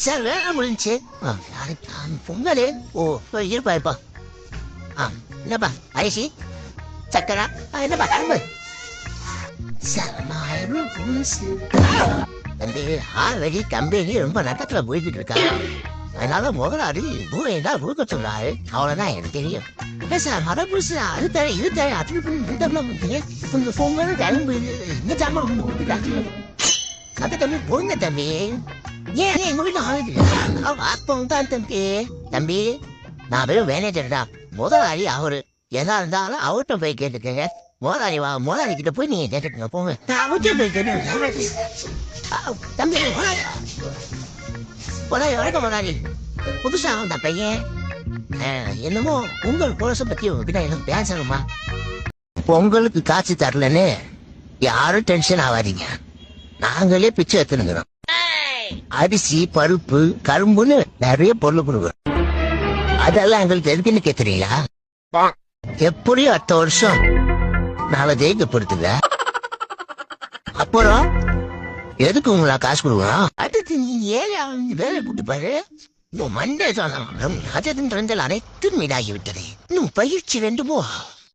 Sir வேலை முடிஞ்சுச்சு நாளைக்கு பொங்கல். ஓ இருப்பா இப்போ. என்னப்பா அரிசி சக்கரை என்னப்பா கிளம்பு. தம்பி ஆல்ரெடி கம்பெனி ரொம்ப நட்டத்துல போய்கிட்டு இருக்கா. அதனால முதலாளி பூனா பூக்க சொன்னாரு. அவ்வளவுதான் எனக்கு தெரியும். சார் மழை புதுசு அது தர இது தர அது கொஞ்சம் பொங்கல் கிளம்பு இந்த ஜாமான் அது தம்பி பொண்ணு தம்பி. ஏன் எங்க வீட்டுல ஆகுது அப்போ தான் தம்பி. தம்பி நான் வெறும் மேனேஜர் தான். முதலாளி அவரு எதா இருந்தாலும் அவர்கிட்ட போய் கேட்டுக்கங்க. முதலாளி கிட்ட போய் நீங்க கேட்டுக்கங்க போங்க. நான் அவர்கிட்ட போய் கேட்டு தம்பி வணக்கம் முதலாளி. புதுசா வந்த பையன் என்னமோ பொங்கல் கோலசை பத்தி உங்ககிட்ட எனக்கு பேசணுமா? பொங்கலுக்கு காசு தரலன்னு யாரும் டென்ஷன் ஆகாதீங்க. நாங்களே பிச்சை எடுத்துனுங்கிறோம். அரிசி பருப்பு கரும்புன்னு நிறைய பொருள் கொடுக்குறோம். அதெல்லாம் எங்களுக்கு எதுக்குன்னு கேக்குறீங்களா? எப்படியும் அடுத்த வருஷம் நாளை ஜெயிக்கப்படுத்துங்க. அப்புறம் எதுக்கு உங்களா காசு கொடுக்குறோம்? அடுத்து நீங்க ஏன் வேலை கூட்டு பாரு. மண்டே சொன்ன அனைத்தும் மீதாகிவிட்டது. இன்னும் பயிற்சி வேண்டுமோ?